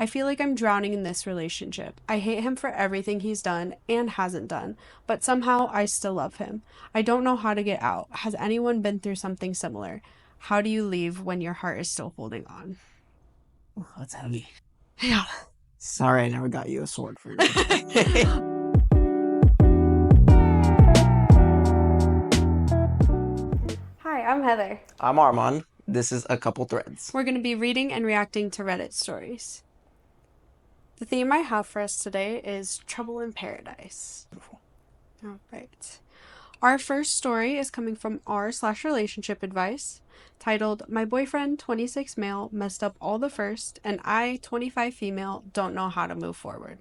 I feel like I'm drowning in this relationship. I hate him for everything he's done and hasn't done, but somehow I still love him. I don't know how to get out. Has anyone been through something similar? How do you leave when your heart is still holding on? Oh, that's heavy. Yeah. Sorry I never got you a sword for your birthday. Hi, I'm Heather. I'm Armand. This is A Couple Threads. We're going to be reading and reacting to Reddit stories. The theme I have for us today is Trouble in Paradise. Beautiful. All right. Our first story is coming from r/relationship advice, titled, My boyfriend, 26 male, messed up all the first, and I, 25 female, don't know how to move forward.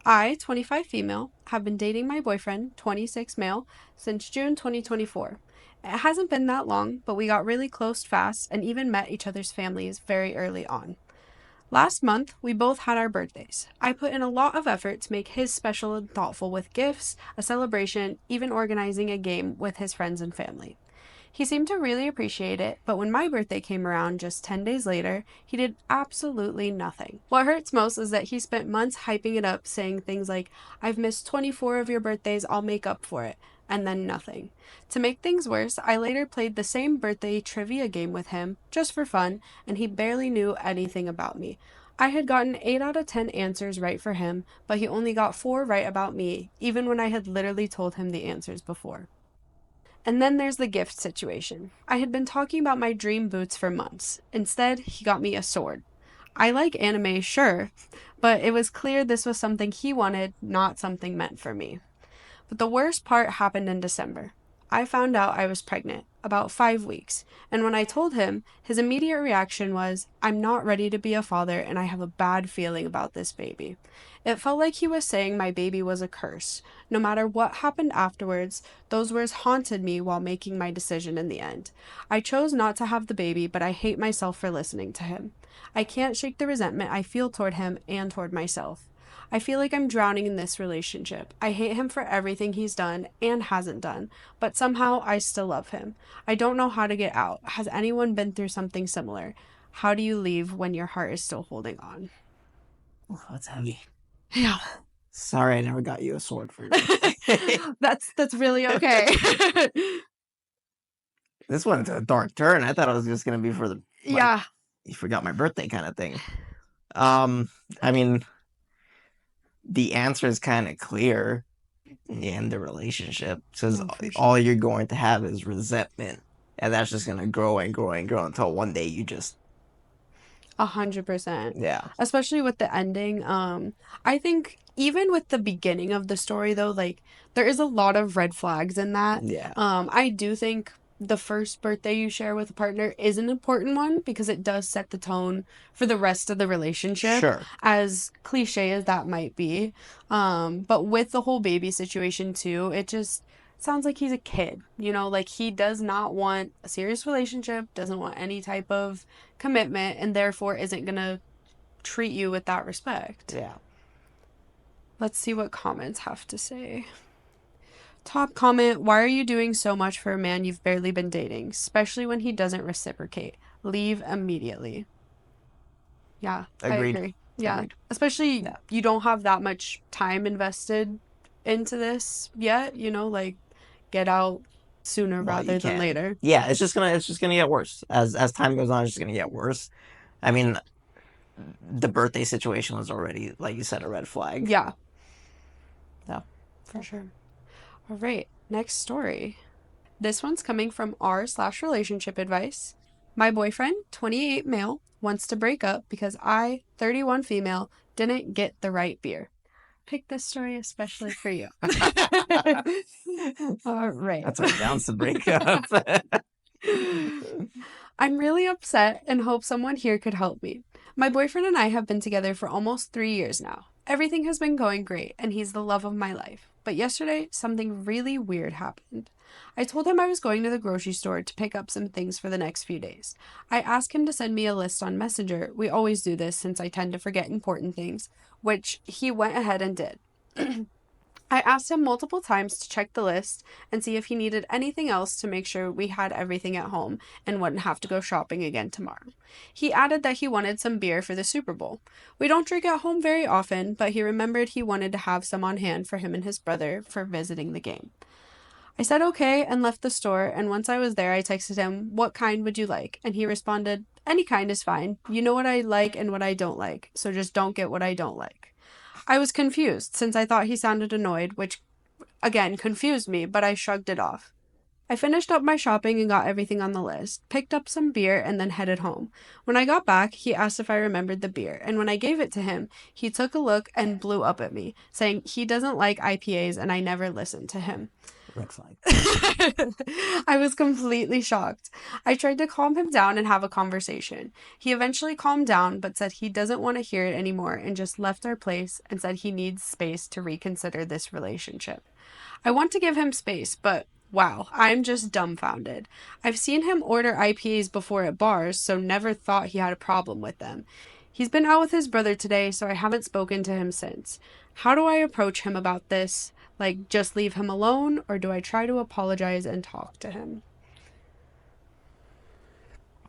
I, 25 female, have been dating my boyfriend, 26 male, since June 2024. It hasn't been that long, but we got really close fast and even met each other's families very early on. Last month, we both had our birthdays. I put in a lot of effort to make his special and thoughtful with gifts, a celebration, even organizing a game with his friends and family. He seemed to really appreciate it, but when my birthday came around just 10 days later, he did absolutely nothing. What hurts most is that he spent months hyping it up, saying things like, I've missed 24 of your birthdays, I'll make up for it, and then nothing. To make things worse, I later played the same birthday trivia game with him, just for fun, and he barely knew anything about me. I had gotten 8 out of 10 answers right for him, but he only got 4 right about me, even when I had literally told him the answers before. And then there's the gift situation. I had been talking about my dream boots for months. Instead, he got me a sword. I like anime, sure, but it was clear this was something he wanted, not something meant for me. But the worst part happened in December. I found out I was pregnant, about 5 weeks, and when I told him, his immediate reaction was, I'm not ready to be a father and I have a bad feeling about this baby. It felt like he was saying my baby was a curse. No matter what happened afterwards, those words haunted me while making my decision in the end. I chose not to have the baby, but I hate myself for listening to him. I can't shake the resentment I feel toward him and toward myself. I feel like I'm drowning in this relationship. I hate him for everything he's done and hasn't done, but somehow I still love him. I don't know how to get out. Has anyone been through something similar? How do you leave when your heart is still holding on? Oh, that's heavy. Yeah. Sorry I never got you a sword for your birthday. That's really okay. This went into a dark turn. I thought it was just going to be for the, Yeah. you forgot my birthday kind of thing. I mean, the answer is kind of clear in the relationship, because Oh, for sure. all you're going to have is resentment, and that's just going to grow and grow and grow until one day you just 100%. yeah. Especially with the ending. I think even with the beginning of the story though, like there is a lot of red flags in that. Yeah. I do think the first birthday you share with a partner is an important one because it does set the tone for the rest of the relationship. Sure. As cliche as that might be. But with the whole baby situation too, it just sounds like he's a kid, like he does not want a serious relationship, doesn't want any type of commitment, and therefore isn't gonna treat you with that respect. Yeah. Let's see what comments have to say. Top comment, why are you doing so much for a man you've barely been dating, especially when he doesn't reciprocate? Leave immediately. Yeah, Agreed. I agree. Yeah, Agreed. especially Yeah. you don't have that much time invested into this yet, like get out sooner Well, rather you than can. later. Yeah, it's just gonna get worse as time goes on. It's just gonna get worse. I mean, the birthday situation was already, like you said, a red flag. Yeah. Yeah. For sure. All right, next story. This one's coming from r/relationship advice. My boyfriend, 28 male, wants to break up because I, 31 female, didn't get the right beer. Picked this story especially for you. All right. That's what counts to break up. I'm really upset and hope someone here could help me. My boyfriend and I have been together for almost 3 years now. Everything has been going great, and he's the love of my life. But yesterday, something really weird happened. I told him I was going to the grocery store to pick up some things for the next few days. I asked him to send me a list on Messenger. We always do this since I tend to forget important things, which he went ahead and did. I asked him multiple times to check the list and see if he needed anything else to make sure we had everything at home and wouldn't have to go shopping again tomorrow. He added that he wanted some beer for the Super Bowl. We don't drink at home very often, but he remembered he wanted to have some on hand for him and his brother for visiting the game. I said okay and left the store, and once I was there, I texted him, "What kind would you like?" And he responded, "Any kind is fine. You know what I like and what I don't like, so just don't get what I don't like." I was confused since I thought he sounded annoyed, which again confused me, but I shrugged it off. I finished up my shopping and got everything on the list, picked up some beer, and then headed home. When I got back, he asked if I remembered the beer, and when I gave it to him, he took a look and blew up at me, saying he doesn't like IPAs and I never listened to him. Red flag. I was completely shocked. I tried to calm him down and have a conversation. He eventually calmed down, but said he doesn't want to hear it anymore and just left our place and said he needs space to reconsider this relationship. I want to give him space, but wow, I'm just dumbfounded. I've seen him order IPAs before at bars, so never thought he had a problem with them. He's been out with his brother today, so I haven't spoken to him since. How do I approach him about this? Like, just leave him alone, or do I try to apologize and talk to him?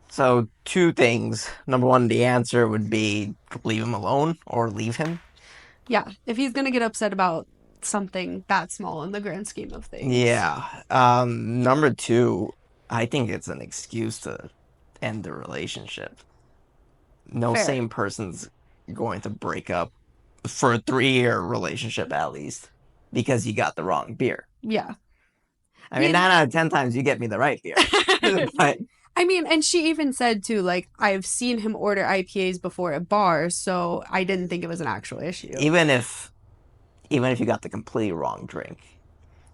So, two things. Number one, the answer would be leave him alone or leave him. Yeah, if he's gonna get upset about something that small in the grand scheme of things. Yeah. Number two, I think it's an excuse to end the relationship. No Fair. same person's going to break up for a 3-year relationship at least because you got the wrong beer. Yeah. I mean, 9 out of 10 times you get me the right beer. But I mean, and she even said too, like, I've seen him order IPAs before at bars, so I didn't think it was an actual issue. even if you got the completely wrong drink,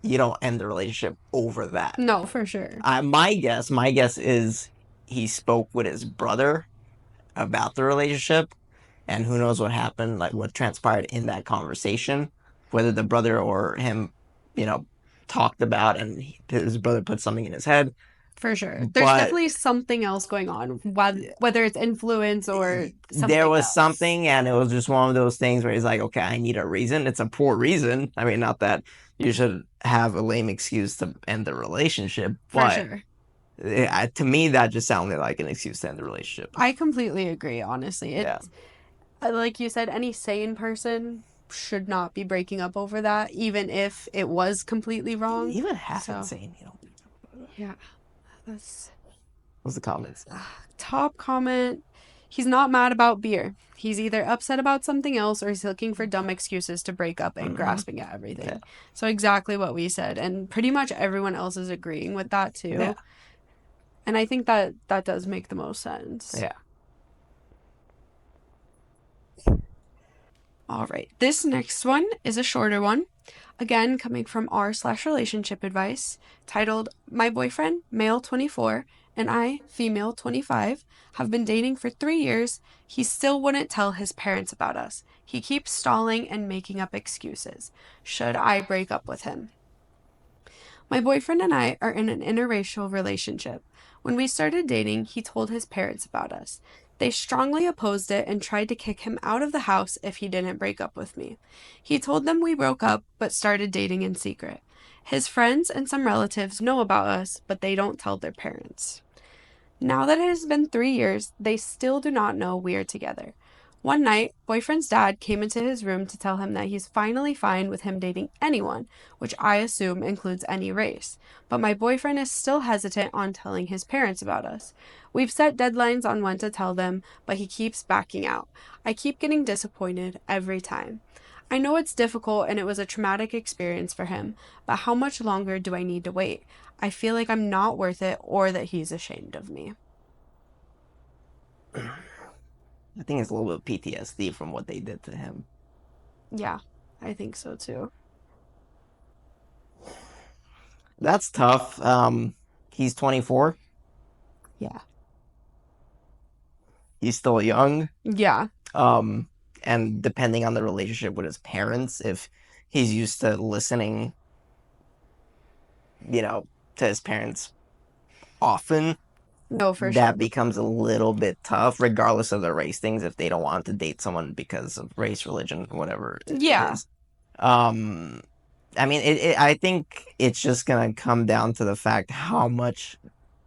you don't end the relationship over that. No, for sure. My guess is he spoke with his brother about the relationship, and who knows what happened, like what transpired in that conversation, whether the brother or him, talked about, and his brother put something in his head. For sure. There's But definitely something else going on, whether it's influence or something there was else. something, and it was just one of those things where he's like, okay, I need a reason. It's a poor reason. I mean, not that you should have a lame excuse to end the relationship, For but sure. to me, that just sounded like an excuse to end the relationship. I completely agree, honestly. Yeah. Like you said, any sane person should not be breaking up over that, even if it was completely wrong. Even half So- insane, Yeah. That's What's the comments? top comment. He's not mad about beer. He's either upset about something else or he's looking for dumb excuses to break up and grasping at everything. Yeah. So exactly what we said, and pretty much everyone else is agreeing with that too. Yeah. And I think that does make the most sense. Yeah. All right. This next one is a shorter one. Again, coming from r/relationship advice, titled, "My boyfriend, male 24, and I, female 25, have been dating for 3 years. He still wouldn't tell his parents about us. He keeps stalling and making up excuses. Should I break up with him?" My boyfriend and I are in an interracial relationship. When we started dating, he told his parents about us. They strongly opposed it and tried to kick him out of the house if he didn't break up with me. He told them we broke up but started dating in secret. His friends and some relatives know about us, but they don't tell their parents. Now that it has been 3 years, they still do not know we are together. One night, boyfriend's dad came into his room to tell him that he's finally fine with him dating anyone, which I assume includes any race. But my boyfriend is still hesitant on telling his parents about us. We've set deadlines on when to tell them, but he keeps backing out. I keep getting disappointed every time. I know it's difficult and it was a traumatic experience for him, but how much longer do I need to wait? I feel like I'm not worth it or that he's ashamed of me. I think it's a little bit of PTSD from what they did to him. Yeah, I think so too. That's tough. He's 24. Yeah. He's still young. Yeah. And depending on the relationship with his parents, if he's used to listening, to his parents often, No, for that sure. becomes a little bit tough, regardless of the race things, if they don't want to date someone because of race, religion, whatever it Yeah. is. I mean, I think it's just gonna come down to the fact how much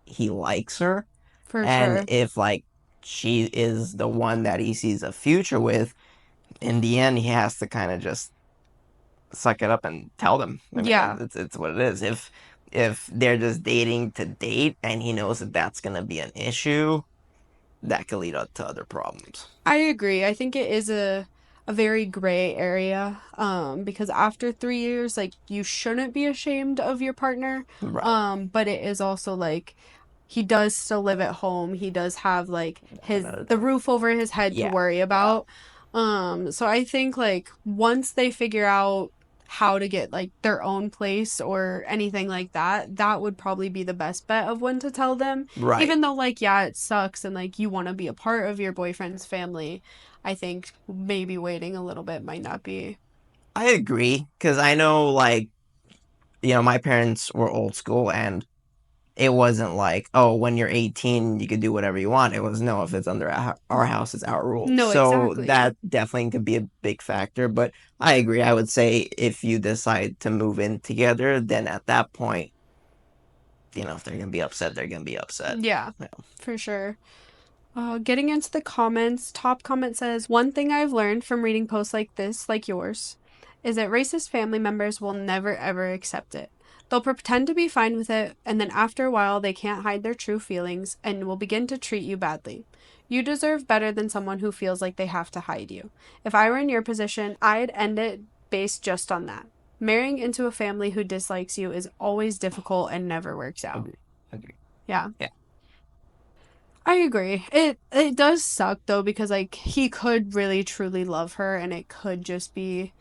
he likes her, For and sure. if like she is the one that he sees a future with. In the end, he has to kind of just suck it up and tell them. I mean, Yeah. it's what it is. If they're just dating to date, and he knows that that's gonna be an issue, that could lead up to other problems. I agree. I think it is a very gray area because after 3 years like you shouldn't be ashamed of your partner, Right. but it is also like he does still live at home. He does have like his Another the thing. roof over his head to Yeah. worry about. So I think like once they figure out how to get like their own place or anything like that, that would probably be the best bet of when to tell them. Right. Even though like yeah, it sucks and like you want to be a part of your boyfriend's family, I think maybe waiting a little bit might not be. I agree because I know, like, my parents were old school, and it wasn't like, oh, when you're 18, you could do whatever you want. It was, no, if it's under our house, it's our rules. No, So exactly. that definitely could be a big factor. But I agree. I would say if you decide to move in together, then at that point, if they're gonna be upset, they're gonna be upset. Yeah, Yeah. for sure. Getting into the comments, top comment says, one thing I've learned from reading posts like this, like yours, is that racist family members will never ever accept it. They'll pretend to be fine with it, and then after a while, they can't hide their true feelings and will begin to treat you badly. You deserve better than someone who feels like they have to hide you. If I were in your position, I'd end it based just on that. Marrying into a family who dislikes you is always difficult and never works out. Agree. Agree. Yeah. Yeah. I agree. It does suck though because like he could really truly love her and it could just be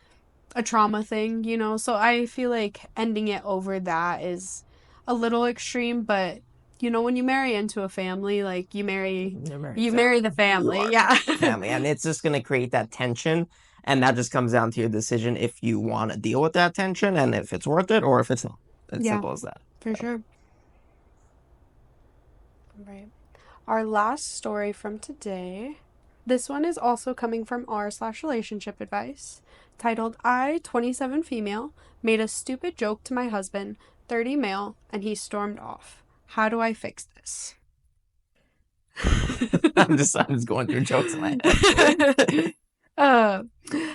a trauma thing, you know. So I feel like ending it over that is a little extreme, but you know when you marry into a family, like You're married you marry family. the You family. are Yeah. family, and it's just gonna create that tension, and that just comes down to your decision if you want to deal with that tension and if it's worth it or if it's not. As Yeah, simple as that. for sure. Right. Our last story from today. This one is also coming from r/relationship advice, titled I, 27 female, made a stupid joke to my husband, 30 male, and he stormed off. How do I fix this? I'm just going through jokes in my head. uh,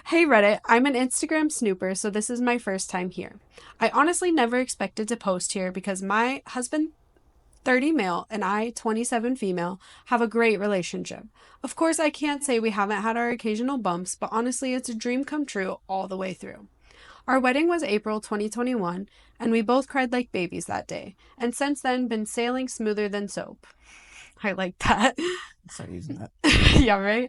hey Reddit, I'm an Instagram snooper, so this is my first time here. I honestly never expected to post here because my husband 30 male and I, 27 female, have a great relationship. Of course, I can't say we haven't had our occasional bumps, but honestly, it's a dream come true all the way through. Our wedding was April 2021, and we both cried like babies that day, and since then been sailing smoother than soap. I like that. Start using that. Yeah, right?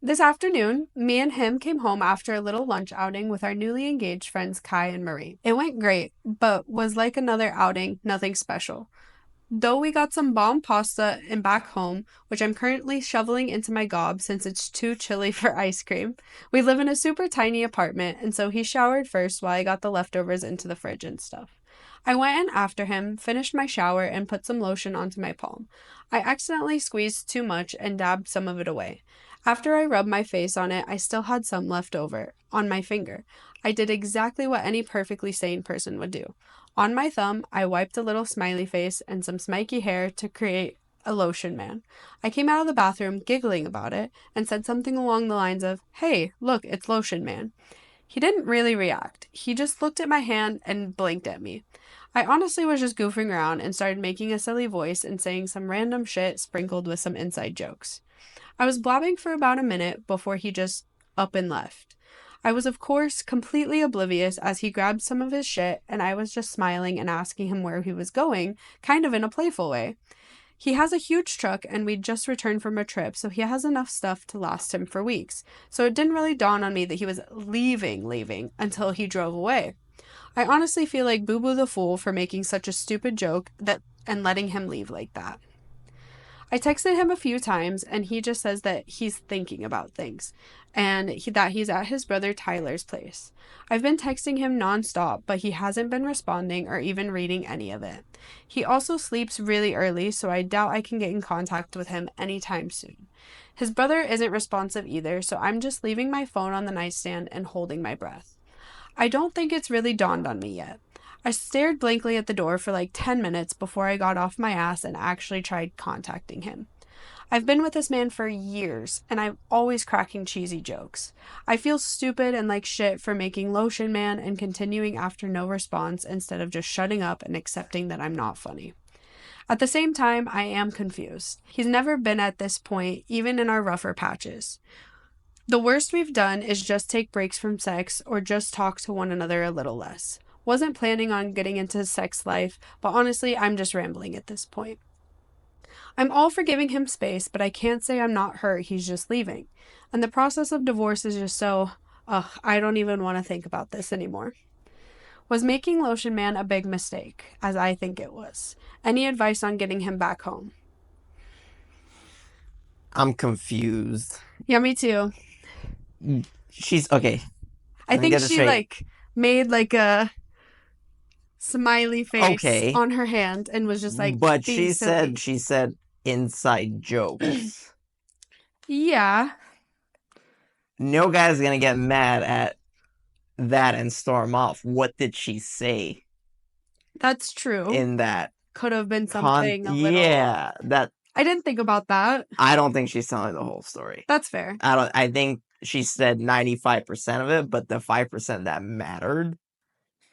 This afternoon, me and him came home after a little lunch outing with our newly engaged friends Kai and Marie. It went great, but was like another outing, nothing special. Though we got some bomb pasta and back home, which I'm currently shoveling into my gob since it's too chilly for ice cream. We live in a super tiny apartment, and so he showered first while I got the leftovers into the fridge and stuff. I went in after him, finished my shower, and put some lotion onto my palm. I accidentally squeezed too much and dabbed some of it away. After I rubbed my face on it, I still had some left over on my finger. I did exactly what any perfectly sane person would do. On my thumb, I wiped a little smiley face and some smiky hair to create a lotion man. I came out of the bathroom giggling about it and said something along the lines of, "Hey, look, it's lotion man." He didn't really react. He just looked at my hand and blinked at me. I honestly was just goofing around and started making a silly voice and saying some random shit sprinkled with some inside jokes. I was blabbing for about a minute before he just up and left. I was, of course, completely oblivious as he grabbed some of his shit, and I was just smiling and asking him where he was going, kind of in a playful way. He has a huge truck, and we'd just returned from a trip, so he has enough stuff to last him for weeks. So it didn't really dawn on me that he was leaving until he drove away. I honestly feel like Boo Boo the Fool for making such a stupid joke that and letting him leave like that. I texted him a few times, and he just says that he's thinking about things and that he's at his brother Tyler's place. I've been texting him nonstop, but he hasn't been responding or even reading any of it. He also sleeps really early, so I doubt I can get in contact with him anytime soon. His brother isn't responsive either, so I'm just leaving my phone on the nightstand and holding my breath. I don't think it's really dawned on me yet. I stared blankly at the door for like 10 minutes before I got off my ass and actually tried contacting him. I've been with this man for years, and I'm always cracking cheesy jokes. I feel stupid and like shit for making Lotion Man and continuing after no response instead of just shutting up and accepting that I'm not funny. At the same time, I am confused. He's never been at this point, even in our rougher patches. The worst we've done is just take breaks from sex or just talk to one another a little less. Wasn't planning on getting into sex life, but honestly, I'm just rambling at this point. I'm all for giving him space, but I can't say I'm not hurt he's just leaving. And the process of divorce is just so, I don't even want to think about this anymore. Was making Lotion Man a big mistake, as I think it was? Any advice on getting him back home? I'm confused. Yeah, me too. She's okay. I think she made like a smiley face on her hand and was just like, but being silly. she said inside jokes. Yeah. No guy's gonna get mad at that and storm off. What did she say? That's true. In that could have been something a little. Yeah, that I didn't think about that. I don't think she's telling the whole story. That's fair. I think she said 95% of it, but the 5% that mattered,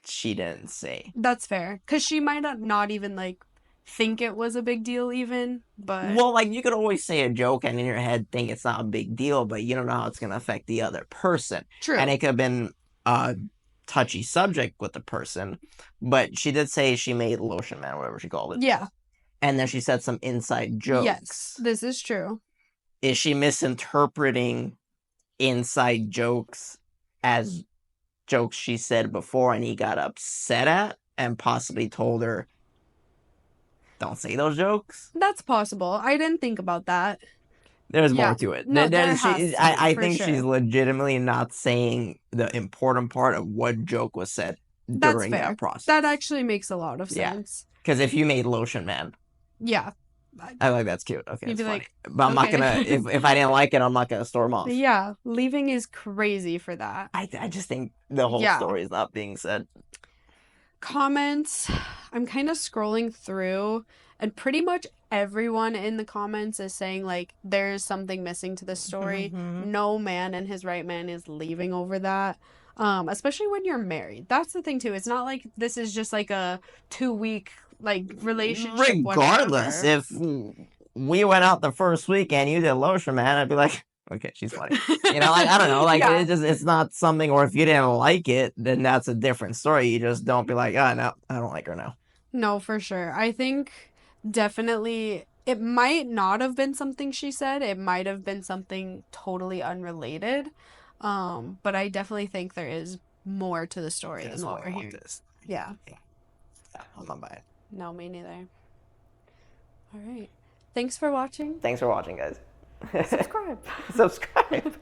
she didn't say. That's fair. Because she might not even, like, think it was a big deal even, but... Well, like, you could always say a joke and in your head think it's not a big deal, but you don't know how it's going to affect the other person. True. And it could have been a touchy subject with the person, but she did say she made Lotion Man, whatever she called it. Yeah. And then she said some inside jokes. Yes, this is true. Is she misinterpreting inside jokes as jokes she said before and he got upset at and possibly told her, don't say those jokes? That's possible. I didn't think about that. There's more to it. No, there has to be, I think sure. she's legitimately not saying the important part of what joke was said during that process. That actually makes a lot of sense. Because if you made Lotion Man. Yeah. I like that's cute. Okay, you'd be funny. like, but I'm not gonna. If I didn't like it, I'm not gonna storm off. Yeah, leaving is crazy for that. I just think the whole story is not being said. Comments. I'm kind of scrolling through, and pretty much everyone in the comments is saying like there's something missing to the story. No man in his right mind is leaving over that. Especially when you're married. That's the thing too. It's not like this is just like a 2-week like relationship. Regardless, if we went out the first week and you did Lotion Man, I'd be like, okay, she's funny. You know, like I don't know, like it's not something. Or if you didn't like it, then that's a different story. You just don't be like, oh no, I don't like her now. No, for sure. I think definitely it might not have been something she said. It might have been something totally unrelated. But I definitely think there is more to the story than what we're hearing. Yeah. I'm not buying it. No, me neither. All right. Thanks for watching. Thanks for watching, guys. Subscribe. Subscribe.